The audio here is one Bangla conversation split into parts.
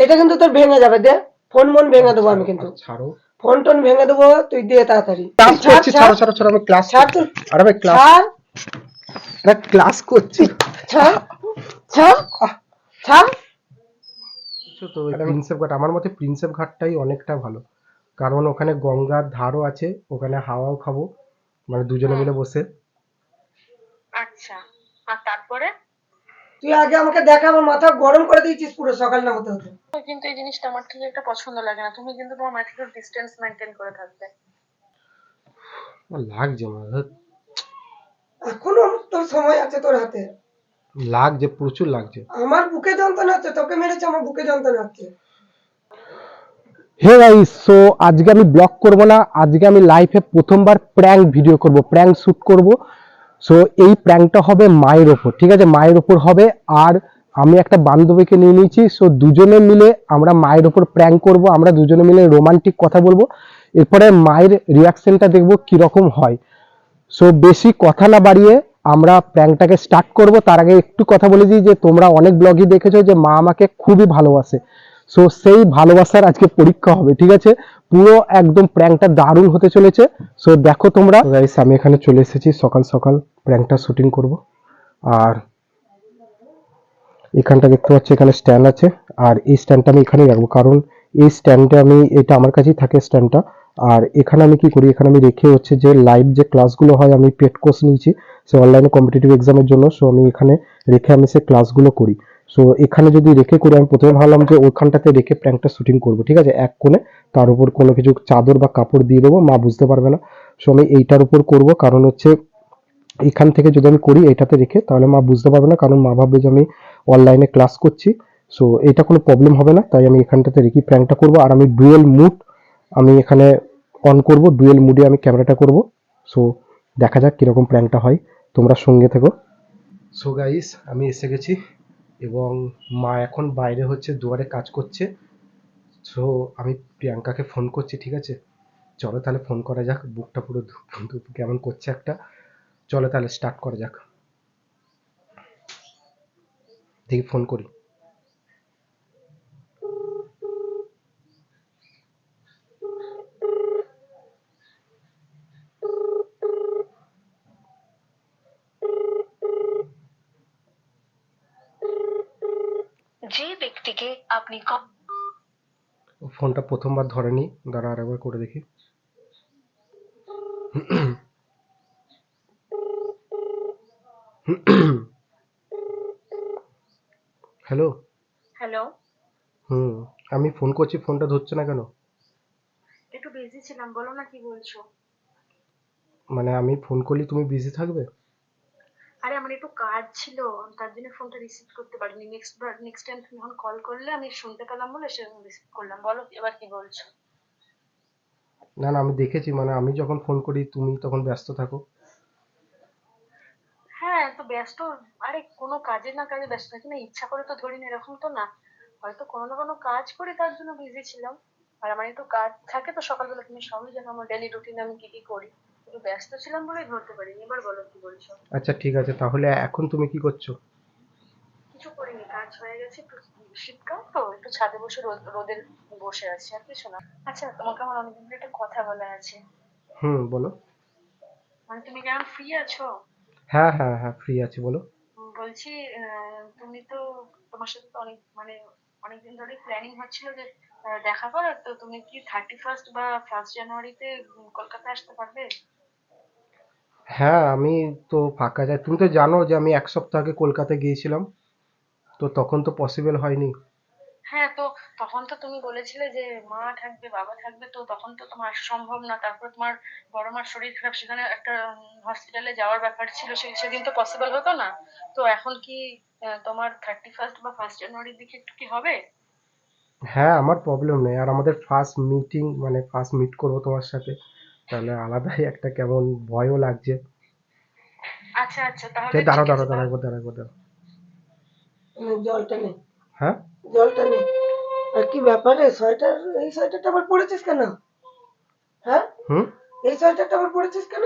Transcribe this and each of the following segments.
এটা কিন্তু তোর ভেঙে যাবে, দে ফোন মন ভেঙে দেবো আমি, কিন্তু ছাড়ো, ফোন টোন ভেঙে দেবো, তুই দে তাড়াতাড়ি। ক্লাস করছি, ছাড়ো ছাড়ো ছাড়ো, আমি ক্লাস ছাড় করছি। তুই, আরে ভাই ক্লাস, ছাড় আরে ক্লাস করছি। ছাড় ছাড় ছাড়। তো প্রিন্সেপ ঘাট, আমার মতে প্রিন্সেপ ঘাটটাই অনেকটা ভালো, কারণ ওখানে গঙ্গার ধারও আছে, ওখানে হাওয়াও খাবো, মানে দুজনে মিলে বসে। আচ্ছা, আর তারপরে? তুই আগে আমাকে দেখা, আমার মাথা গরম করে দিয়েছিস পুরো সকাল না হতে হতে। কিন্তু এই জিনিসটা আমার ঠিক একটা পছন্দ লাগে না, তুমি কিন্তু তোমার মাঝে একটু ডিস্টেন্স মেনটেন করে থাকবে। আমার লাগছে, আমার এখনো তোর সময় আছে তোর হাতে। লাগছে, প্রচুর লাগছে। আমার বুকে যন্ত্রণা হচ্ছে, তোকে মেরেছে আমার বুকে যন্ত্রণা হচ্ছে। হে গাইস, সো আজকে আমি ব্লগ করব না, আজকে আমি লাইফে প্রথমবার প্র্যাঙ্ক ভিডিও করব, প্র্যাঙ্ক শুট করব। সো এই প্র্যাঙ্কটা হবে মায়ের ওপর, ঠিক আছে, মায়ের ওপর হবে। আর আমি একটা বান্ধবীকে নিয়ে নিয়েছি, সো দুজনে মিলে আমরা মায়ের ওপর প্র্যাঙ্ক করব, আমরা দুজনে মিলে রোমান্টিক কথা বলবো, এরপরে মায়ের রিয়াকশনটা দেখবো কিরকম হয়। সো বেশি কথা না বাড়িয়ে আমরা প্র্যাঙ্কটাকে স্টার্ট করব। তার আগে একটু কথা বলে দিই যে তোমরা অনেক ব্লগই দেখেছো যে মা আমাকে খুবই ভালোবাসে, সো সেই ভালোবাসার আজকে পরীক্ষা হবে, ঠিক আছে। পুরো একদম প্র্যাঙ্কটা দারুণ হতে চলেছে, সো দেখো তোমরা। গাইস, আমি এখানে চলে এসেছি সকাল সকাল প্র্যাঙ্কটা শুটিং করব। আর এখানটা দেখতে পাচ্ছি, এখানে স্ট্যান্ড আছে, আর এই স্ট্যান্ডটা আমি এখানেই রাখবো, কারণ এই স্ট্যান্ডে আমি, এটা আমার কাছেই থাকে স্ট্যান্ডটা। আর এখানে আমি কি করি, এখানে আমি রেখে হচ্ছে যে লাইভ যে ক্লাসগুলো হয়, আমি পেড কোর্স নিয়েছি সে অনলাইনে কম্পিটিটিভ এক্সামের জন্য, সো আমি এখানে রেখে আমি সে ক্লাসগুলো করি। সো এখানে যদি রেখে করি, আমি প্রথমে ভাবলাম যে ওইখানটাতে রেখে প্র্যাঙ্কটা শুটিং করবো, ঠিক আছে, এক কোণে, তার উপর কোনো কিছু চাদর বা কাপড় দিয়ে দেবো, মা বুঝতে পারবে না। সো আমি এইটার উপর করব, কারণ হচ্ছে এখান থেকে যদি আমি করি এটাতে রেখে, তাহলে মা বুঝতে পারবে না, কারণ মা ভাববে যে আমি অনলাইনে ক্লাস করছি। সো এটা কোনো প্রবলেম হবে না, তাই আমি এখানটাতে রেখে প্র্যাঙ্কটা করব। আর আমি ডুয়েল মুড আমি এখানে অন করব, ডুয়েল মুডে আমি ক্যামেরাটা করব। সো দেখা যাক কিরকম প্র্যাঙ্কটা হয়, তোমরা সঙ্গে থেকো। সো গাইস, আমি এসে গেছি এবং মা এখন বাইরে হচ্ছে দুয়ারে কাজ করছে। সো আমি প্রিয়াঙ্কাকে ফোন করছি, ঠিক আছে, চলো তাহলে ফোন করা যাক। বুকটা পুরো কেমন করছে একটা, চলো তাহলে স্টার্ট করা যাক, দেখি ফোন করি। যে ব্যক্তিকে আপনি ফোনটা প্রথমবার ধরেনি, দাঁড়া আরেকবার করে দেখি। হ্যালো। হ্যালো, আমি ফোন করছি, ফোনটা ধরছে না কেন? একটু বিজি ছিলাম, বলো না কি বলছো। মানে আমি ফোন করলে তুমি বিজি থাকবে? আরে আমার একটু কাজ ছিল, তার জন্য ফোনটা রিসিভ করতে পারিনি। নেক্সট টাইম তুমি যখন কল করলে আমি শুনতে পেলাম বলে সে রিসিভ করলাম। বলো এবার কি বলছো। না না, আমি দেখেছি, মানে আমি যখন ফোন করি তুমি তখন ব্যস্ত থাকো। হ্যাঁ, তো ব্যস্ত, আরে কোনো কাজে না কাজে ব্যস্ত থাকি না, ইচ্ছা করে তো ধরি না, এরকম তো না, হয়তো কোনো না কোনো কাজ করি তার জন্য বিজি ছিলাম। আর আমার একটু কাজ থাকে তো সকালবেলা, তুমি সবই জানো আমার ডেলি রুটিনে আমি কি কি করি, একটু ব্যস্ত ছিলাম বলেই ধরতে পারিনি। এবার বলো কি বলছো। আচ্ছা ঠিক আছে, তাহলে এখন তুমি কি করছো? কিছু করিনি, কাজ হয়ে গেছে, একটু শীতকাল তো একটু ছাদে বসে রোদে বসে আছি, আর কিছু না। আচ্ছা, তোমাকে আমার অনেকদিন ধরে একটা কথা বলার আছে। বলো। মানে তুমি কেমন ফ্রি আছো? হ্যাঁ হ্যাঁ হ্যাঁ, ফ্রি আছি, বলো। বলছি, তুমি তো, তোমার সাথে তো অনেক মানে অনেকদিন ধরে প্ল্যানিং হচ্ছিল যে দেখা করার, তো তুমি কি 31st বা 1st জানুয়ারিতে কলকাতা আসতে পারবে? হ্যাঁ, আমি তো ফাঁকা যাই, তুমি তো জানো যে আমি এক সপ্তাহ আগে কলকাতা গিয়েছিলাম, তো তখন তো পসিবল হয়নি। হ্যাঁ, তো তখন তো তুমি বলেছিলে যে মা থাকবে বাবা থাকবে, তো তখন তো তোমার আসা সম্ভব না, তারপর তোমার বড় মার শরীর খারাপ, সেখানে একটা হসপিটালে যাওয়ার ব্যাপার ছিল, সেদিন তো পসিবল হতো না। তো এখন কি তোমার 31st বা 1st জানুয়ারির দিকে একটু কি হবে? হ্যাঁ, আমার প্রবলেম নেই। আর আমাদের ফার্স্ট মিটিং, মানে ফার্স্ট মিট করবো তোমার সাথে, তাহলে আলাদাই একটা কেমন ভয়ও লাগছে। আচ্ছা আচ্ছা, তাহলে সে দাঁড়াও ঠিক আছে দাঁড়াও দাঁড়াও একবার, দাঁড়াও একবার, দাঁড়াও। জলটা নেই, হ্যাঁ, জলটা নেই। আর কি ব্যাপারে, সোয়েটার, এই সোয়েটারটা আবার পরেছিস কেন? হ্যাঁ, হুম, এই সোয়েটারটা আবার পরেছিস কেন?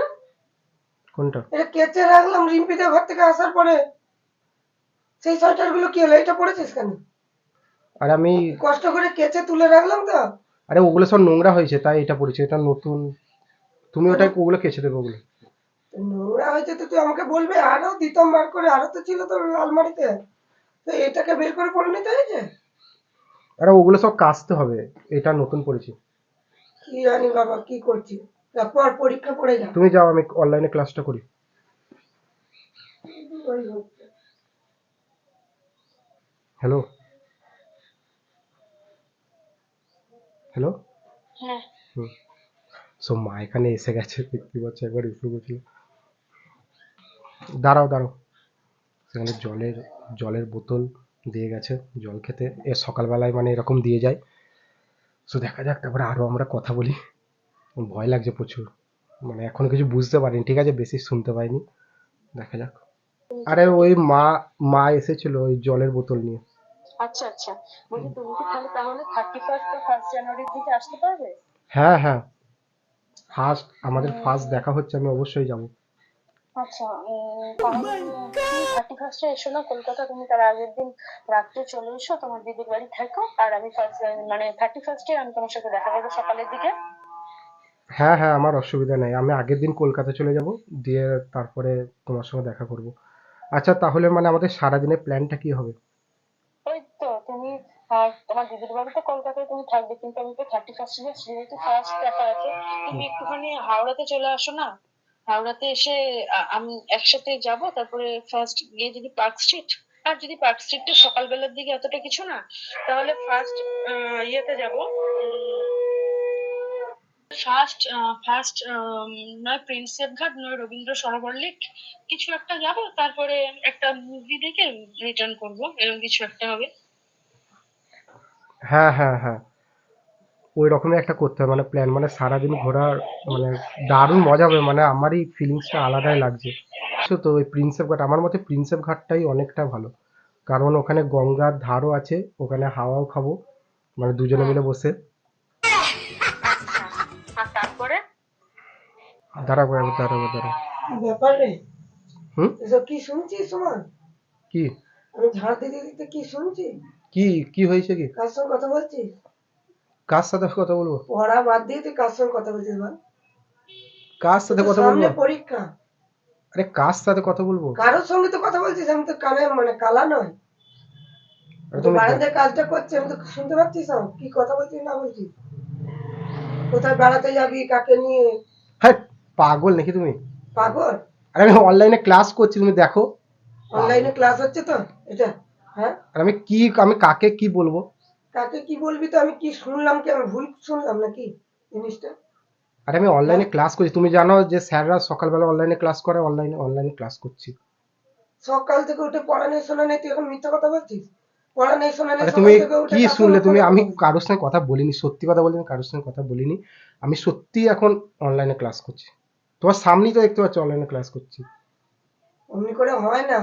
কোনটা? এটা কেচে রাখলাম রিম্পিদের ঘর থেকে আসার পরে। সেই সোয়েটার গুলো কি হলো, এটা পরেছিস কেন? আর আমি কষ্ট করে কেচে তুলে রাখলাম তো। আরে ওগুলো সব নোংরা হয়েছে তাই এটা পড়েছে, এটা নতুন। তুমি ওটা ওগুলো কেচে দেবে ওগুলো। নোংরা হয়েছে তো তুই আমাকে বলবে, আরো দিতাম বার করে, আরো তো ছিল তোর আলমারিতে। তো এটাকে বের করে পড়ে নিতে হয়েছে। আরে ওগুলো সব কাচতে হবে, এটা নতুন পড়েছি। কি জানি বাবা কি করছি। তারপর পরীক্ষা পড়ে যা। তুমি যাও, আমি অনলাইনে ক্লাসটা করি। ওই হচ্ছে। Hello hello. হ্যাঁ। হুম। সো মা এখানে এসে গেছে, দেখতে পাচ্ছি, একবার রিসিভ করছিল। দাঁড়াও দাঁড়াও। সেখানে জলের বোতল দিয়ে গেছে, জল খেতে এ সকালবেলায় মানে এরকম দিয়ে যায়। সো দেখা যাক, তারপরে আরো আমরা কথা বলি। ভয় লাগছে প্রচুর, মানে এখনো কিছু বুঝতে পারিনি, ঠিক আছে, বেশি শুনতে পাইনি। দেখা যাক। আরে ওই মা মা এসেছিল ওই জলের বোতল নিয়ে। আচ্ছা আচ্ছা, বলছি তুমি কি তাহলে 31st বা 1st জানুয়ারির দিকে আসতে পারবে? হ্যাঁ হ্যাঁ, আমাদের ফার্স্ট দেখা হচ্ছে, আমি অবশ্যই যাব। আচ্ছা, তাহলে তুমি 31st এসো না কলকাতা, তুমি তার আগের দিন রাত্রে চলে এসো, তোমার দিদির বাড়ি থাকো, আর আমি মানে 31st আমি তোমার সাথে দেখা করবো সকালের দিকে। হ্যাঁ হ্যাঁ, আমার অসুবিধা নেই, আমি আগের দিন কলকাতা চলে যাব, দিয়ে তারপরে তোমার সঙ্গে দেখা করব। আচ্ছা তাহলে মানে আমাদের সারাদিনের প্ল্যানটা কি হবে? ওই তো তুমি, আর তোমার দিদির বাড়ি তো কলকাতায় তুমি থাকবে, কিন্তু আমি তো 31st যেহেতু ফার্স্ট দেখা আছে, তুমি একটুখানি হাওড়াতে চলে আসো না। হাওড়াতে এসে আমি একসাথে যাব, তারপরে ফার্স্ট গিয়ে যদি পার্ক স্ট্রিট, আর যদি পার্ক স্ট্রিটটা সকালবেলার দিকে এতটা কিছু না, তাহলে ফার্স্ট ইয়েতে যাব, ফার্স্ট ফার্স্ট নয় প্রিন্সেপ ঘাট নয় রবীন্দ্র সরোবর লেক, কিছু একটা যাব, তারপরে একটা মুভি দেখে রিটার্ন করব, এরকম কিছু একটা হবে। হ্যাঁ হ্যাঁ হ্যাঁ, ওই রকমই একটা করতে হবে, মানে প্ল্যান, মানে সারাদিন ঘোরার, মানে দারুণ মজা হবে, মানে আমারই ফিলিংসটা আলাদাই লাগছে। তো ওই প্রিন্সেপ ঘাট, আমার মতে প্রিন্সেপ ঘাটটাই অনেকটা ভালো, কারণ ওখানে গঙ্গার ধারও আছে, ওখানে হাওয়াও খাবো, মানে দুজনে হুম। মিলে বসে। আচ্ছা, আর তারপরে? দাঁড়াবো একবার, দাঁড়াবো দাঁড়াবো। কি ব্যাপার রে? হুম। এসব কি শুনছিস তোমার? কি আমি ঝাড় দিতে দিতে কি শুনছি? কি কি হয়েছে কি? কার সঙ্গে কথা বলছিস? কার সাথে কথা বলবো? পড়া বাদ দিয়ে তুই কার সঙ্গে কথা বলছিস বল? কার তোর সাথে তো কথা বলবো? সামনে পরীক্ষা। আরে কার সাথে কথা বলবো? কারোর সঙ্গে তো কথা বলছিস, আমি তো কানে মানে কালা নয়। আরে তুই তুমি বারান্দায় কাজটা করছিস, আমি তো শুনতে পাচ্ছিস আমি কি কথা বলছিস না বলছিস। কোথায় বেড়াতে যাবি, কাকে নিয়ে? হ্যাঁ, পাগল নাকি তুমি? পাগল? আরে আমি অনলাইনে ক্লাস করছি, তুমি দেখো। অনলাইনে ক্লাস হচ্ছে তো এটা? হ্যাঁ। আর আমি কাকে কি বলবো? কাকে কি বলবি তো, আমি কি শুনলাম, কি আমি ভুল শুনলাম নাকি জিনিসটা? আরে আমি হ্যাঁ। অনলাইনে ক্লাস করছি, তুমি জানো যে স্যাররা সকালবেলা অনলাইনে ক্লাস করে, অনলাইনে ক্লাস করছি। সকাল থেকে উঠে পড়া নেই শোনা নেই, তুই এখন মিথ্যা কথা বলছিস? পড়া নেই শোনা নেই, আরে তুমি সকাল থেকে উঠে কি কার শুনলে? সঙ্গে তুমি, কথা আমি বলছিস? কারোর সঙ্গে কথা বলিনি, সত্যি কথা বলি, আমি কারোর সঙ্গে কথা বলিনি। আমি সত্যি এখন অনলাইনে ক্লাস করছি, তোমার সামনেই তো দেখতে পাচ্ছ অনলাইনে ক্লাস করছি। অমনি করে হয় না।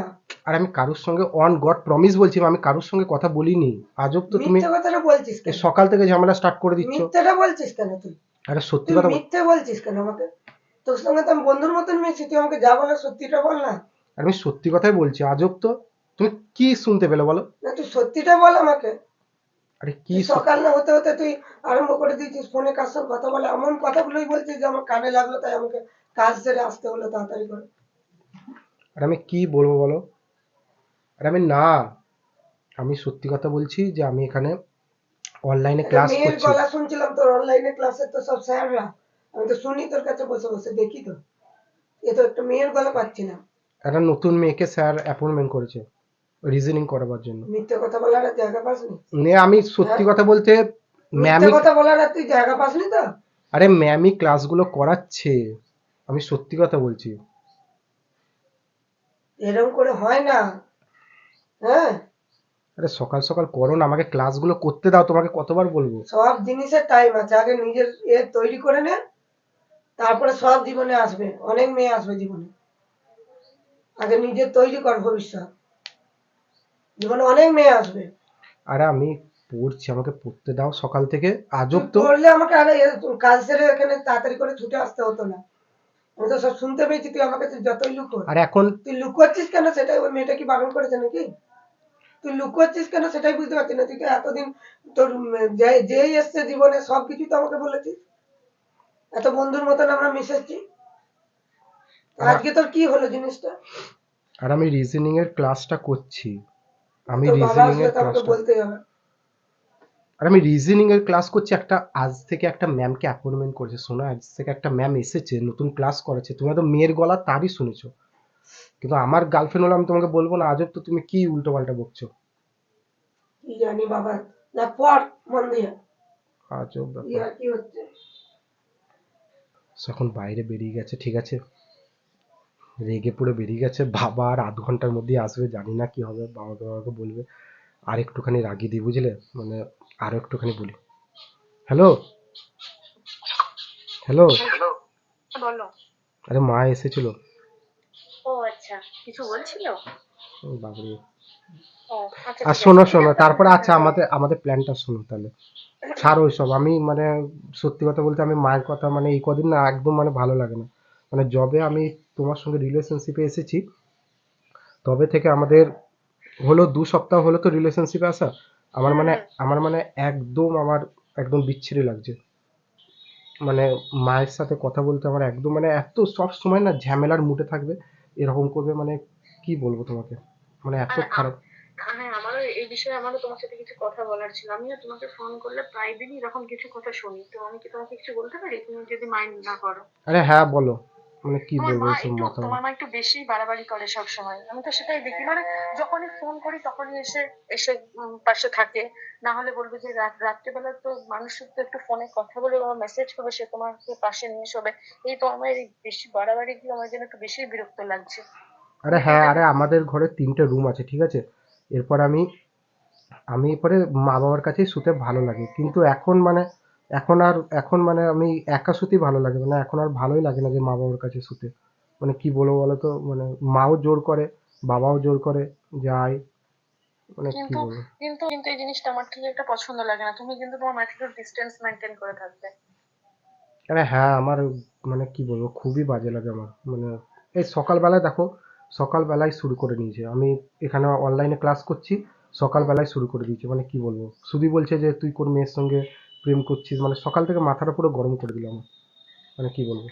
আর আমি কারোর সঙ্গে অন গড প্রমিস বলছি, আমি কারোর সঙ্গে কথা বলিনি। আজব তো তুমি, মিথ্যে কথাটা বলছিস এই কেন? সকাল থেকে ঝামেলা স্টার্ট করে দিচ্ছ। মিথ্যেটা বলছিস কেন তুই? আরে সত্যি তুই কথা মিথ্যে বলছিস কেন আমাকে? তোর সঙ্গে তো আমি বন্ধুর মতন মিশি, তুই আমাকে যা বলার সত্যিটা বল না। আর আমি সত্যি কথাই বলছি, আজব তো। তুমি কি শুনতে পেলে বলো? না তুই সত্যিটা বল আমাকে। আরে কি তুই সকাল না হতে হতে তুই আরম্ভ করে দিয়েছিস ফোনে কার সঙ্গে কথা বলে, এমন কথাগুলোই বলছিস যে আমার কানে লাগলো, তাই আমাকে কাজ সেরে আসতে হলো তাড়াতাড়ি করে। আর আমি কি বলবো বলো? আর আমি না, আমি সত্যি কথা বলছি যে আমি এখানে অনলাইনে একটা ক্লাস মেয়ের করছি। গলা শুনছিলাম তোর অনলাইনে ক্লাসে, তো সব স্যাররা, আমি তো শুনি তোর কাছে বসে বসে দেখি তো, এ তো একটা মেয়ের গলা পাচ্ছি না। একটা নতুন মেয়েকে স্যার অ্যাপয়েন্টমেন্ট করেছে রিজনিং করাবার জন্য। মিথ্যে কথা বলার আর জায়গা পাসনি? নিয়ে আমি সত্যি হ্যাঁ, কথা বলতে, মিথ্যে ম্যামই, কথা বলার আর তুই জায়গা পাসনি তো? আরে ম্যামই ক্লাসগুলো করাচ্ছে, আমি সত্যি কথা বলছি। এরকম করে হয় না। হ্যাঁ। আরে সকাল সকাল করো না, আমাকে ক্লাসগুলো করতে দাও, তোমাকে কতবার বলবো? সব জিনিসের টাইম আছে, আগে নিজের তৈরি করে নে, তারপরে সব জীবনে আসবে, অনেক মেয়ে আসবে জীবনে। আগে নিজের তৈরি কর ভবিষ্যৎ, জীবনে অনেক মেয়ে আসবে। আরে আমি পড়ছি, আমাকে পড়তে দাও সকাল থেকে। তুই আজব তো। পড়লে আমাকে আরে কাজ সেরে এখানে তাড়াতাড়ি করে ছুটে আসতে হতো না। আমি তো সব শুনতে পেয়েছি, তুই আমাকে তুই যতই লুকো। আর এখন তুই লুকোচ্ছিস কেন, সেটাই ওই মেয়েটা কি বারণ করেছে নাকি? তুই লুকোচ্ছিস কেন সেটাই বুঝতে পারছি না। তুই তো এতদিন তোর যেই এসছে জীবনে সবকিছু তো আমাকে বলেছিস, এত বন্ধুর মতন আমরা মিশেছি। আর আজকে তোর কি হলো জিনিসটা? আর আমি রিজনিং এর ক্লাসটা করছি। আমি তোর বাবা রিজনিং আসলে এর তো আমাকে ক্লাসটা বলতেই হবে। আর আমি রিজনিং এর ক্লাস করছি। আজ থেকে একটা ম্যামকে অ্যাপয়েন্টমেন্ট করেছে, শোনো, আজ থেকে একটা ম্যাম এসেছে, নতুন ক্লাস করেছে। তুমি তো মেয়ের গলা তারই শুনেছো, কিন্তু আমার গার্লফ্রেন্ড হলে আমি তোমাকে বলবো না। আজব তো, তুমি কি উল্টো পাল্টা বকছো। কি জানি বাবা, না পড় মন দিয়ে। আজব কি ব্যাপার। আর কি হচ্ছে? এখন বাইরে বেরিয়ে গেছে, ঠিক আছে, রেগে পুরো বেরিয়ে গেছে। বাবা আর আধ ঘন্টার মধ্যেই আসবে, জানি না কি হবে। বাবাকে বলবে আর একটুখানি রাগিয়ে দিই, বুঝলে, মানে আরো একটুখানি বলি। Hello, hello. হ্যালো, বলো। আরে মা এসেছিল। ও আচ্ছা, কিছু বলছিল? বাবরে। ও আচ্ছা, আর ঠিক আছে, শোনো ঠিক শোনো, আছে। তারপরে আচ্ছা আমাদের আমাদের প্ল্যানটা শোনো তাহলে। ছাড়ো ওইসব। আমি মানে সত্যি কথা বলতে আমি মায়ের কথা মানে এই কদিন না একদম মানে ভালো লাগে না। মানে যবে আমি তোমার সঙ্গে রিলেশনশিপে এসেছি তবে থেকে আমাদের হলো 2 সপ্তাহ হলো তো রিলেশনশিপে আসা। আমার মানে আমার মানে একদম বিচ্ছিরি লাগছে। মানে মায়ের সাথে কথা বলতে আমার একদম মানে এত সব সময় না ঝামেলার মুডে থাকবে, এরকম করবে, মানে কি বলবো তোমাকে, মানে এত আর খারাপ। হ্যাঁ, আমারও এই বিষয়ে আমারও তোমার সাথে কিছু কথা বলার ছিল। আমিও তোমাকে ফোন করলে প্রায় দিনই এরকম কিছু কথা শুনি। তো আমি কি তোমাকে কিছু বলতে পারি, তুমি যদি মাইন্ড না করো? আরে হ্যাঁ বলো, মানে কি তোমার বলবো মা এসব একটু মাথা তোমার মা একটু বেশি বাড়াবাড়ি করে সব সময়। আমি তো সেটাই দেখি, মানে যখনই ফোন করি তখনই এসে এসে পাশে থাকে। না হলে বলবে যে রাত্রেবেলা তো মানুষের তো একটু ফোনে কথা বলে বা মেসেজ করবে, সে তোমাকে পাশে নিয়ে শোবে। এই তো আমার এই বেশি বাড়াবাড়ি গুলো আমার যেন একটু বেশি বিরক্ত লাগছে। আরে তুমি একটু হ্যাঁ, এটা আরে আমাদের ঘরে 3টে রুম আছে, ঠিক আছে। এরপর আমি আমি এরপরে মা বাবার কাছেই শুতে ভালো লাগে, কিন্তু এখন মানে এখন মানে আমি একা শুতেই ভালো লাগে, মানে এখন আর ভালোই লাগে না যে মা বাবার কাছে শুতে। মানে কি বলবো বলো তো, মানে মাও জোর করে, বাবাও জোর করে, যাই, মানে কি কিন্তু বলবো। কিন্তু কিন্তু এই জিনিসটা আমার ঠিক একটা পছন্দ লাগে না। তুমি কিন্তু তোমার মায়ের থেকে ডিস্টেন্স মেনটেন করে থাকবে। আরে হ্যাঁ, আমার মানে কি বলবো, খুবই বাজে লাগে আমার। মানে এই সকালবেলায় দেখো, সকালবেলায় শুরু করে নিয়েছে। আমি এখানে অনলাইনে ক্লাস করছি, সকালবেলায় শুরু করে দিয়েছে। মানে কি বলবো, শুধু বলছে যে তুই কোন মেয়ের সঙ্গে প্রেম করছিস। মানে সকাল থেকে মাথাটা পুরো গরম করে দিল আমার। মানে কি বলবো।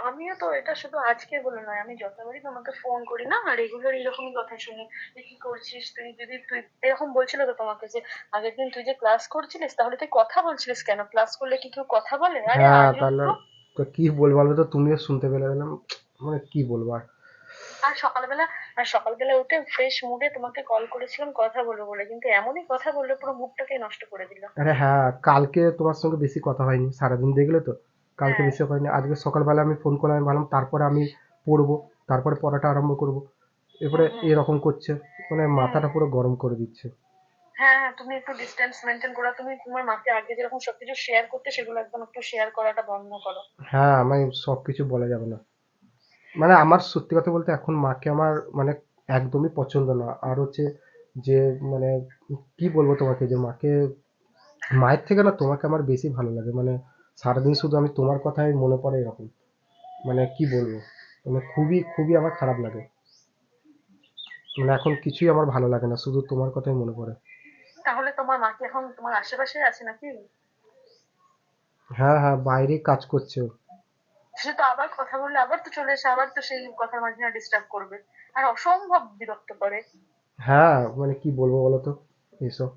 আমিও তো এটা শুধু আজকে বলে নয়, আমি যতবারই তোমাকে ফোন করি না রেগুলার এরকমই কথা শুনি যে কি করছিস তুই, যদি তুই এরকম বলছিল তো তোমাকে যে আগের দিন তুই যে ক্লাস করছিলিস তাহলে তুই কথা বলছিলিস কেন, ক্লাস করলে কি কেউ কথা বলে? আরে হ্যাঁ আজব তাহলে তো। তো কি বলবো, বলো তো, তুমিও শুনতে পেলে গেলাম। মানে কি বলবো আর। আর সকালবেলা আর সকালবেলা উঠে ফ্রেশ মুডে তোমাকে কল করেছিলাম কথা বলবো বলে, কিন্তু এমনই কথা বললে পুরো মুডটাকে নষ্ট করে দিল। আরে হ্যাঁ, কালকে তোমার সঙ্গে বেশি কথা হয়নি সারাদিন, দেখলে তো। কালকে হ্যাঁ। বেশি হয়নি, আজকে সকালবেলা আমি ফোন করলাম, আমি ভাবলাম তারপরে আমি পড়বো, তারপরে পড়াটা আরম্ভ করব। এরপরে হুম হুম এরকম করছে, মানে হুম মাথাটা পুরো গরম করে দিচ্ছে। হ্যাঁ, হ্যাঁ, তুমি একটু ডিস্টেন্স মেনটেন করো। তুমি তোমার মাকে আগে যেরকম সবকিছু শেয়ার করতে সেগুলো একদম একটু শেয়ার করাটা বন্ধ করো। হ্যাঁ, আমি সবকিছু বলা যাবে না। মানে আমার সত্যি কথা বলতে এখন মাকে আমার মানে একদমই পছন্দ না। আর হচ্ছে যে মানে কি বলবো তোমাকে, যে মাকে, মায়ের থেকে না তোমাকে আমার বেশি ভালো লাগে। মানে সারাদিন শুধু আমি তোমার কথাই মনে পড়ে এরকম। মানে কি বলবো, মানে খুবই খুবই আমার খারাপ লাগে। মানে এখন কিছুই আমার ভালো লাগে না, শুধু তোমার কথাই মনে পড়ে। তাহলে তোমার মা কি এখন তোমার আশেপাশে আছে নাকি? হ্যাঁ হ্যাঁ, বাইরেই কাজ করছে ও। সে তো আবার কথা বললে আবার তো চলে এসে আবার তো সেই কথার মাঝখানে ডিস্টার্ব করবে। আর অসম্ভব বিরক্ত করে। হ্যাঁ, মানে কি বলবো বলো তো এইসব।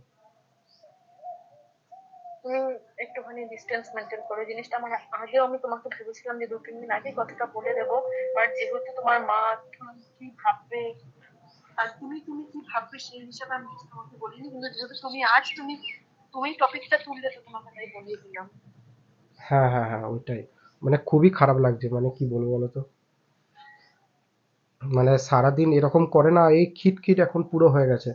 তুমি একটুখানি ডিস্টেন্স মেনটেন করো। জিনিসটা আমার আগেও আমি তোমাকে ভেবেছিলাম যে 2-3 দিন আগে কথাটা বলে দেবো, বাট যেহেতু তোমার মা কি ভাববে আর তুমি তুমি কি ভাববে সেই হিসাবে আমি কিছু তোমাকে বলিনি, কিন্তু যেহেতু তুমি আজ তুমি টপিকটা তুললে তো তোমাকে তাই বলিয়ে দিলাম। হ্যাঁ হ্যাঁ হ্যাঁ, ওইটাই। মানে খুবই খারাপ লাগছে, মানে কি বলবো বলো তো। মানে সারাদিন এরকম করে না, এই খিটখিট এখন পুরো হয়ে গেছে।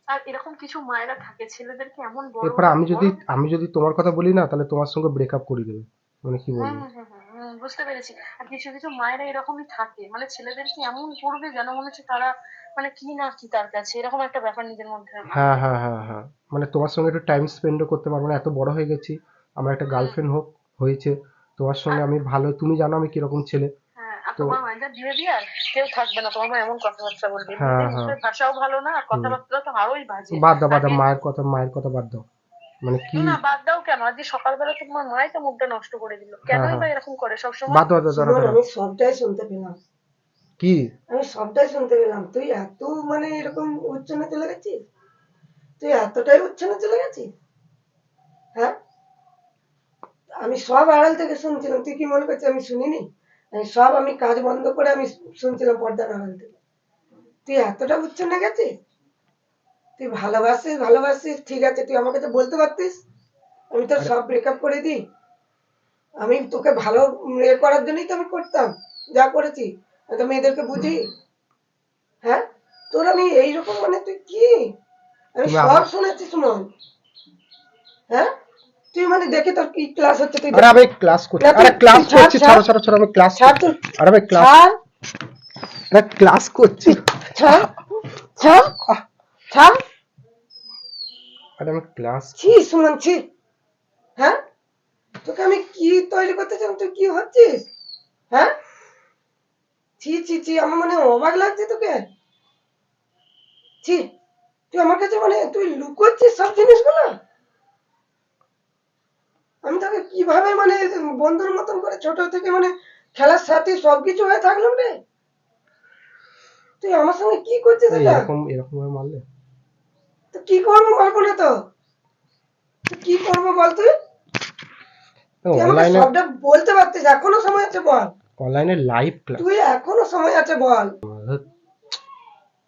আর এরকম কিছু মায়েরা থাকে ছেলেদেরকে এমন বড় এরপর আমি যদি বড় আমি যদি তোমার কথা বলি না, তাহলে তোমার সঙ্গে ব্রেকআপ করে দেবে। মানে কি হুম বলবো। হুম হুম হুম হুম, বুঝতে পেরেছি। আর কিছু কিছু মায়েরা এরকমই থাকে, মানে ছেলেদেরকে এমন করবে যেন মনে হচ্ছে তারা মানে কি না কি তার কাছে, এরকম একটা ব্যাপার নিজের মধ্যে হ্যাঁ আনবে। হ্যাঁ হ্যাঁ হ্যাঁ, মানে তোমার সঙ্গে একটু টাইম স্পেন্ডও করতে পারবো না, এত বড় হয়ে গেছি। আমার একটা হুম। গার্লফ্রেন্ড হয়েছে। তোমার আর সঙ্গে আমি ভালো, তুমি জানো আমি কিরকম ছেলে। হ্যাঁ, আর তো তোমার মায়ের দিয়ে দিয়ে আর কেউ থাকবে না, তোমার মা এমন কথাবার্তা বলবে, হ্যাঁ এমনিতেই হ্যাঁ মুখের ভাষাও ভালো না, আর কথাবার্তা তো আরোই বাজে। বাদ দাও বাদ দাও, আগে মায়ের কথা বাদ দাও, মানে কি। না বাদ দাও কেন, আজকে সকালবেলা তো তোমার মাই তো মুখটা নষ্ট করে দিল, হ্যাঁ কেনই হ্যাঁ বা এরকম করে সবসময়? বাদ দাও বাদ দাও, দাঁড়া সুমন দাঁড়া। আমি সবটাই শুনতে পেলাম, কি? আমি সবটাই শুনতে পেলাম। তুই এত মানে এরকম উচ্ছন্নে চলে গেছিস, তুই এতটাই উচ্ছন্নে চলে গেছিস। হ্যাঁ, আমি সব আড়াল থেকে শুনছিলাম, তুই কি মনে করছিস আমি শুনিনি? আমি কাজ বন্ধ করে আমি শুনছিলাম পর্দার আড়াল থেকে। তুই এতটা উচ্ছন্নে গেছিস? তুই ভালোবাসিস ঠিক আছে, তুই আমাকে তো বলতে পারতিস, আমি তো আরে সব ব্রেকআপ করে দিই। আমি তোকে ভালো করার জন্যই তো আমি করতাম যা করেছি। আমি তো মেয়েদেরকে বুঝি। হ্যাঁ, তোর আমি এইরকম মানে তুই কি, আমি তুমি সব আবার, শুনেছি সুমন। হ্যাঁ, তুই মানে দেখে তোর কি ক্লাস হচ্ছে তুই আরে দেখ। আমি ক্লাস করছি, না তুই আরে ক্লাস তুই ছাড় করছি, ছাড় ছাড়ো ছাড়ো ছাড়ো, আমি ক্লাস ছাড় করছি। তুই আরে ভাই ক্লাস, ছাড় আরে ক্লাস করছি। তুই ছাড় ছাড় আহ, ছাড়। আরে আমি ক্লাস ছি সুমন ছি। হ্যাঁ, তোকে আমি কি তৈরি করতে চাই, তুই কি হচ্ছিস? হ্যাঁ, ছি ছি ছি, আমার মানে অবাক লাগছে তোকে। ছি, তুই আমার কাছে মানে তুই লুকোচ্ছিস সব জিনিসগুলো। আমি তোকে কিভাবে মানে বন্ধুর মতন করে ছোট থেকে মানে খেলার সাথে সবকিছু হয়ে থাকলাম রে, তুই আমার সঙ্গে কি করছিস এটা? এরকম এরকম ভাবে মারলে? তো কি করবো মারবো না তো, তুই কি করবো বল তুই? তুই আমাকে অনলাইনে, সবটা বলতে পারতিস, এখনো সময় আছে বল। অনলাইনে লাইভ ক্লাস তুই এখনো সময় আছে বল,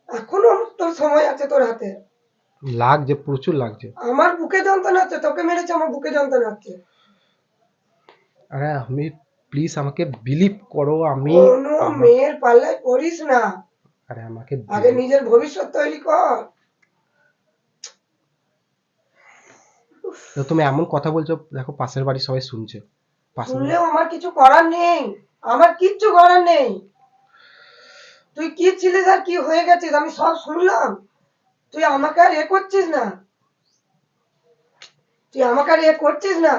এখনো তোর সময় আছে তোর হাতে। লাগছে, প্রচুর লাগছে। আমার বুকে যন্ত্রণা হচ্ছে, তোকে মেরেছে আমার বুকে যন্ত্রণা হচ্ছে। আরে আমি, প্লিজ আমাকে বিলিভ করো, আমি কোনো আমার, মেয়ের পাল্লায় পড়িস না, আরে আমাকে আগে বিলিভ, নিজের ভবিষ্যৎ তৈরি কর। তুমি এমন কথা বলছো, দেখো পাশের বাড়ি সবাই শুনছে, পাশের বাড়ি। শুনলেও আমার কিছু করার নেই, আমার কিচ্ছু করার নেই। তুই কি ছিলিস আর কি হয়ে গেছিস আমি সব শুনলাম। তুই আমাকে আর এ করছিস না, তুই আমাকে আর এ করছিস না।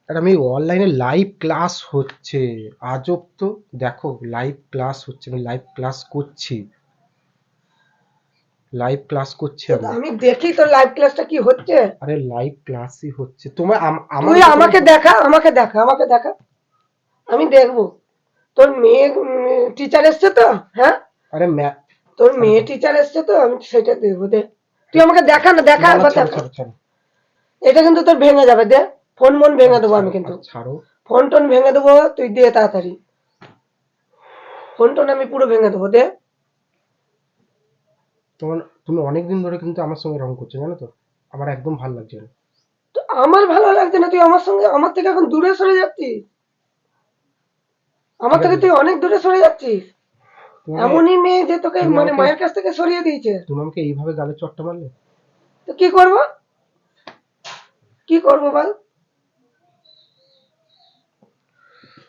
আর আমি অনলাইনে লাইভ ক্লাস হচ্ছে, আজব তো। দেখো লাইভ ক্লাস হচ্ছে, আমি লাইভ ক্লাস করছি, লাইভ ক্লাস করছি তো আমি। আমি দেখি তোর লাইভ ক্লাসটা কি হচ্ছে। আরে লাইভ ক্লাসই হচ্ছে, তোমার আমার তুই উপর আমাকে দেখা, আমাকে দেখা, আমি দেখবো। তোর মেয়ে টিচার এসছে তো? হ্যাঁ, আরে তোর ছাড়ো মেয়ে ছাড়ো, টিচার এসছে তো, আমি সেটা দেখবো। দে, তুই আমাকে দেখা না, দেখা না না একবার ছাড়ো দেখা। ছাড়ো ছাড়ো, এটা কিন্তু তোর ভেঙে যাবে, দে, ফোন মন আরে ভেঙে দেবো আমি ছাড়ো, কিন্তু, আরে ছাড়ো। ফোন টোন ভেঙে দেবো, তুই দে তাড়াতাড়ি, ফোন টোন আমি পুরো ভেঙে দেবো, দে। তোমার, তুমি অনেকদিন ধরে কিন্তু আমার সঙ্গে এরকম করছো, জানো তো, আমার একদম ভালো লাগছে না। তো আমার ভালো লাগছে না, তুই আমার সঙ্গে আমার থেকে এখন দূরে সরে যাচ্ছিস, আমার ঠিক থেকে আছে, তুই অনেক দূরে সরে যাচ্ছিস। তুমি আমাকে, এমনই মেয়ে যে তোকে তুমি মানে আমাকে মায়ের কাছ থেকে সরিয়ে দিয়েছে। তুমি আমাকে এইভাবে গালে চড়টা মারলে। তো কি করবো, কি করবো বল?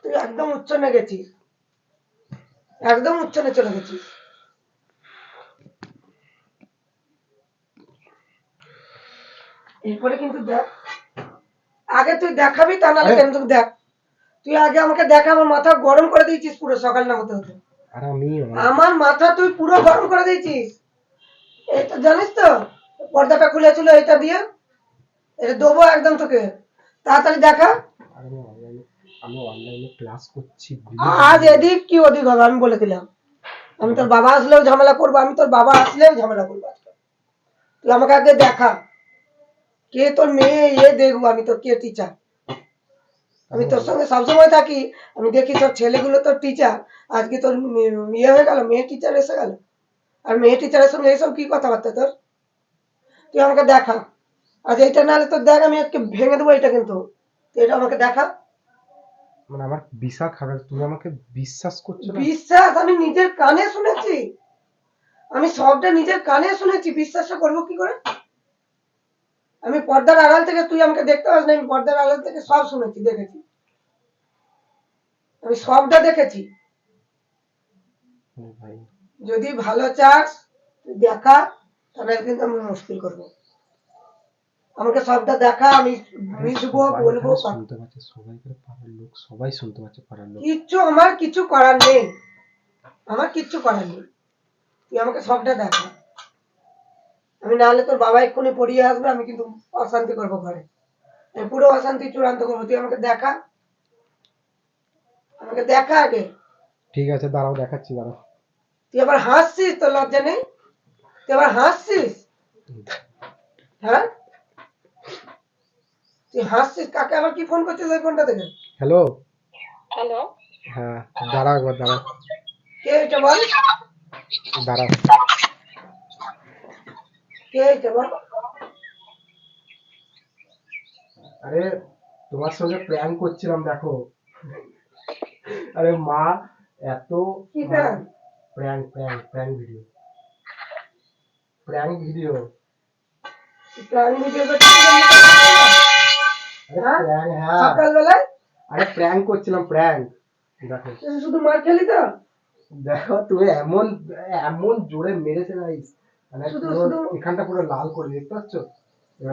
তুই একদম উচ্ছন্নে গেছিস, একদম উচ্ছন্নে চলে গেছিস। এরপরে কিন্তু দেখ, আগে তুই দেখাবি তা নাহলে আরে কেন, তুই দেখ, তুই আগে আমাকে দেখা, আমার মাথা গরম করে দিয়েছিস পুরো সকাল না হতে হতে, আরে আমি আমার মাথা তুই পুরো গরম করে দিয়েছিস। এটা জানিস তো, পর্দাটা খুলেছিল এটা দিয়ে, এটা দেবো একদম তোকে, তাড়াতাড়ি দেখা। আমি অনলাইনে ক্লাস করছি, আজ এদিক কি ওদিক হবে আমি বলে দিলাম, আমি তোর বাবা আসলেও ঝামেলা করবো, আমি তোর বাবা আসলেও ঝামেলা করবো আজকে। তুই আমাকে আগে দেখা, কে তোর মেয়ে, দেখবো আমি তোর কে টিচার। আমি তোর সঙ্গে সবসময় থাকি, আমি দেখি তোর ছেলেগুলো তোর টিচার, আজকে তোর ইয়ে হয়ে গেল, মেয়ে টিচার এসে গেল। আর মেয়ে টিচারের সঙ্গে এইসব কি কথাবার্তা তোর, তুই আমাকে দেখা। আজ এইটা নাহলে তোর দেখ আমি আজকে ভেঙে দেবো এটা কিন্তু, তুই এটা আমাকে দেখা। মানে আমার বিশাল খারাপ, তুমি আমাকে বিশ্বাস করছো না। বিশ্বাস আমি নিজের কানে শুনেছি, আমি সবটা নিজের কানে শুনেছি, বিশ্বাসটা করবো কি করে? আমি পর্দার আড়াল থেকে, তুই আমাকে দেখতে পাস না, আমি পর্দার আড়াল থেকে সব শুনেছি দেখেছি, আমি সবটা দেখেছি। ভাই যদি ভালো চাস তুই দেখা, তাহলে কিন্তু আমি মুশকিল করবো। আমাকে সবটা দেখা, আমি মিশবো, সবাই বলবো এখানে কথা। শুনতে পাচ্ছে, সবাই এখানে পাড়ার লোক সবাই শুনতে পাচ্ছে, পাড়ার লোক। আমার কিছু করার নেই, আমার কিচ্ছু করার নেই, তুই আমাকে সবটা দেখা। আমি নাহলে তোর বাবা এক্ষুনি পড়িয়ে আসবে, আমি কিন্তু অশান্তি করবো ঘরে, আমি পুরো অশান্তি চূড়ান্ত করবো। তুই আমাকে দেখা, আমাকে দেখা আগে। ঠিক আছে দাঁড়াও, দেখাচ্ছি, দাঁড়াও। তুই আবার হাসছিস, তোর লজ্জা নেই? তুই আবার হাসছিস? হ্যাঁ, তুই হাসছিস? কাকে আবার কি ফোন করছিস ওই ফোনটা থেকে? হ্যালো, হ্যালো, হ্যাঁ দাঁড়াও একবার, দাঁড়াও কে এটা বল, দাঁড়াও। কে এটা বল? আরে তোমার সঙ্গে প্র্যাঙ্ক করছিলাম, দেখো। আরে মা এত কি plan? Prank prank prank video, prank video. Plan video করছিস? আরে হ্যাঁ? প্র্যাঙ্ক, হ্যাঁ সকালবেলায় আরে প্র্যাঙ্ক করছিলাম, প্র্যাঙ্ক। দেখো তুই শুধু মার খেলি তো? দেখো তুমি এমন এমন জোরে মেরেছে গাইস, মানে শুধু পুরো শুধু এখানটা পুরো লাল করে, দেখতে পাচ্ছ?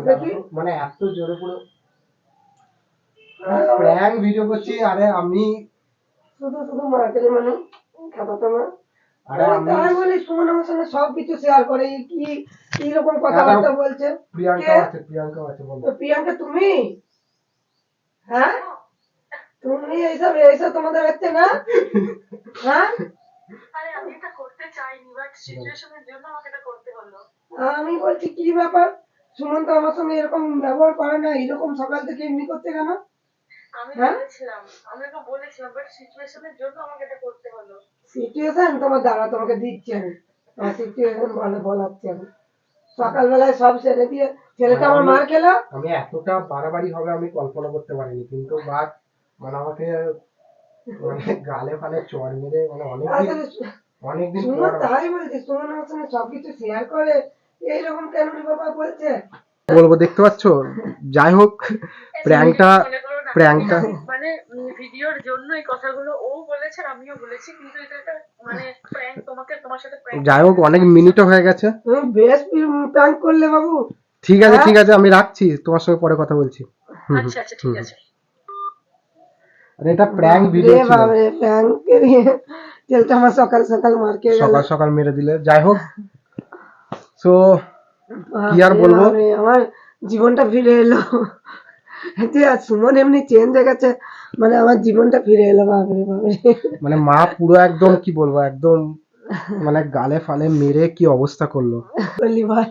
দেখি। মানে এত জোরে পুরো প্র্যাঙ্ক ভিডিও করছি। আরে আমি শুধু শুধু মার খেলি মানে খাতা তোমার। আরে আমি তাই বলি সুমন আমার সঙ্গে সবকিছু শেয়ার করে, কি কি রকম কথাবার্তা বলছে। প্রিয়াঙ্কা কে? আছে, প্রিয়াঙ্কা আছে, বলো। তো প্রিয়াঙ্কা তুমি? হ্যাঁ, তুমি এইসব এইসব তোমাদের হচ্ছে না? হ্যাঁ, আরে আমি এটা করতে চাইনি, বাট সিচুয়েশনের জন্য আমাকে এটা করতে হলো। আমি বলছি কি ব্যাপার, সুমন তো আমার সঙ্গে এরকম ব্যবহার করে না, এরকম সকাল থেকে এমনি করছে কেন? আমি হ্যাঁ? বলেছিলাম, আমি ওকে বলেছিলাম, বাট সিচুয়েশনের জন্য আমাকে এটা করতে হলো। সিচুয়েশন তোমার দ্বারা তোমাকে দিচ্ছি আমি, আমার সিচুয়েশন ভালো বলাচ্ছি আমি। সকালবেলায় সব ছেড়ে দিয়ে ছেলেটা আমার মার খেলো। আমি এতটা বাড়াবাড়ি হবে আমি কল্পনা করতে পারিনি, কিন্তু বাট মানে আমাকে মানে গালে ফালে চড় মেরে, মানে অনেকদিন সুমন পর তাই বলছি, সুমন আমার সঙ্গে সবকিছু শেয়ার করে, এইরকম কেন রে বাবা বলছে? বলবো, দেখতে পাচ্ছ? যাই হোক, প্র্যাঙ্কটা মনে করো না, প্র্যাঙ্কটা মানে ভিডিওর জন্য এই কথাগুলো ও বলেছে আর আমিও বলেছি, কিন্তু এটা একটা মানে প্র্যাঙ্ক, তোমার সাথে প্র্যাঙ্ক। যাই হোক, অনেক মিনিটও হয়ে গেছে। তুমি বেশ প্র্যাঙ্ক করলে বাবু। ঠিক আছে হ্যাঁ? ঠিক আছে, আমি রাখছি, তোমার সঙ্গে পরে কথা বলছি। আচ্ছা আচ্ছা, ঠিক আছে। আরে এটা প্র্যাঙ্ক ভিডিও ছিল, বাবারে প্র্যাঙ্ক ছেলেটা আমার সকাল সকাল মার খেয়ে গেল। সকাল সকাল মেরে দিলে। যাই হোক, তো কি আর বলবো, বাবারে, আমার জীবনটা ফিরে এলো। যে আর সুমন এমনি চেঞ্জ হয়ে গেছে, মানে আমার জীবনটা ফিরে এলো। বাবারে বাবারে, মানে মা পুরো একদম কি বলবো, একদম মানে গালে ফালে মেরে কি অবস্থা করলো। বলি ভাই,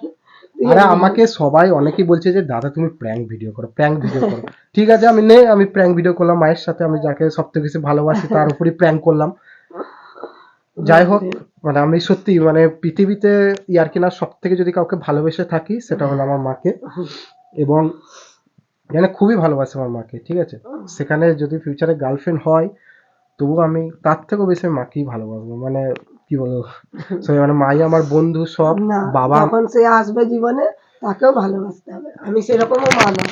আরে আমাকে সবাই অনেকেই বলছে যে দাদা তুমি প্র্যাঙ্ক ভিডিও করো, প্র্যাঙ্ক ভিডিও করো। ঠিক আছে, আমি প্র্যাঙ্ক ভিডিও করলাম মায়ের সাথে, আমি যাকে সব থেকে বেশি ভালোবাসি তার উপরই প্র্যাঙ্ক করলাম। যাই হোক, মানে আমি সত্যি মানে পৃথিবীতে ইয়ার কিনা সব থেকে যদি কাউকে ভালোবেসে থাকি সেটা হলো আমার মাকে, এবং মানে খুবই ভালোবাসি আমার মাকে। ঠিক আছে, সেখানে যদি ফিউচারে গার্লফ্রেন্ড হয় তবু আমি তার থেকেও বেশি মাকেই ভালোবাসবো। মানে কি বলবো, মানে মাই আমার বন্ধু সব। না, বাবা যখন সে আসবে জীবনে তাকেও ভালোবাসতে হবে, আমি সেরকমও মানো।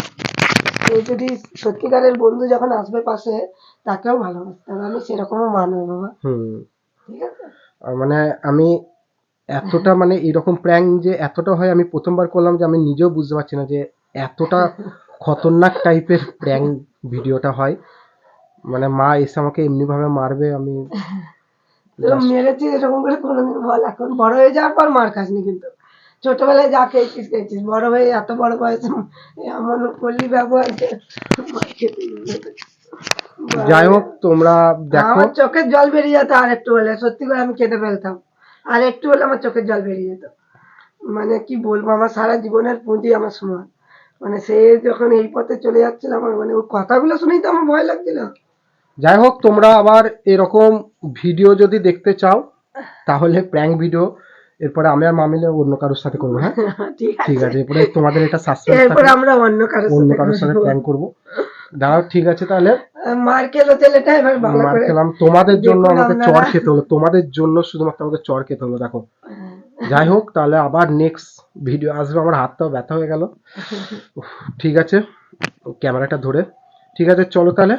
সে যদি সত্যিকারের বন্ধু যখন আসবে পাশে, তাকেও ভালোবাসতে হবে, আমি সেরকমও মানো বাবা। ঠিক আছে, আর মানে আমি এতটা মানে এরকম প্র্যাঙ্ক যে এতটা হয় আমি প্রথমবার করলাম, যে আমি নিজেও বুঝতে পারছি না যে এতটা খতরনাক টাইপের প্র্যাঙ্ক ভিডিওটা হয়। মানে মা এসে আমাকে এমনি ভাবে মারবে, আমি তো মেরেছিস এরকম করে কোনোদিন বল, এখন বড় হয়ে যাওয়ার পর মার খাসনি, কিন্তু ছোটবেলায় যা খেয়েছিস খেয়েছিস, বড় হয়ে এত বড় বয়সে এমন করলি ব্যবহার যে মার খেতে হবে। যাই হোক তোমরা দেখো, আমার চোখের জল বেরিয়ে যেত আর একটু হলে, সত্যি করে আমি কেটে ফেলতাম, আর একটু হলে আমার চোখের জল বেরিয়ে যেত। মানে কি বলবো, আমার সারা জীবনের পুঁজি আমার সমান। মানে সে যখন এই পথে চলে যাচ্ছিল, আমার মানে ওর কথাগুলো শুনেই তো আমার ভয় লাগছিল। যাই হোক তোমরা আবার এরকম ভিডিও যদি দেখতে চাও তাহলে প্র্যাঙ্ক ভিডিও এরপরে আমি আর মামিলে অন্য কারোর সাথে করবো। হ্যাঁ ঠিক আছে, এরপরে তোমাদের এটা সাসপেন্স এরপর থাকবে, আমরা অন্য কারোর সাথে প্র্যাঙ্ক করবো। দাঁড়াও, ঠিক আছে তাহলে। মার খেলো ছেলেটা, এবার ভালো মার করে খেলাম, তোমাদের জন্য দেখুন আমাকে আপনারা। চড় খেতে হলো, তোমাদের জন্য শুধুমাত্র আমাকে চড় খেতে হলো, দেখো। যাই হোক, তাহলে আবার নেক্সট ভিডিও আসবে। আমার হাতটাও ব্যথা হয়ে গেল। ঠিক আছে, ক্যামেরাটা ধরে। ঠিক আছে, চলো তাহলে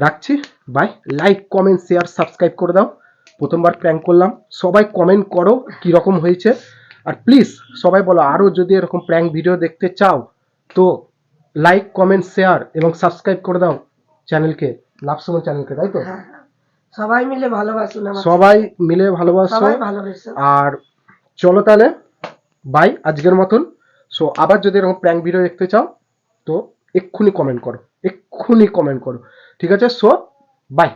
রাখছি, bye. Like comment share subscribe করে দাও। প্রথমবার প্র্যাঙ্ক করলাম, সবাই কমেন্ট করো কি রকম হয়েছে, আর প্লিজ সবাই বলো আরো যদি এরকম প্র্যাঙ্ক ভিডিও দেখতে চাও তো লাইক কমেন্ট শেয়ার এবং সাবস্ক্রাইব করে দাও চ্যানেলকে, লাভ সুমন চ্যানেলকে, তাই তো? হ্যাঁ হ্যাঁ। সবাই মিলে ভালোবাসুন আমার সবাই মিলে ভালোবাসো। সবাই ভালোবাসুন। আর চলো তাহলে বাই আজকের মতন। সো আবার যদি এরকম প্র্যাঙ্ক ভিডিও দেখতে চাও তো এক্ষুনি কমেন্ট করো, ঠিক আছে? So by.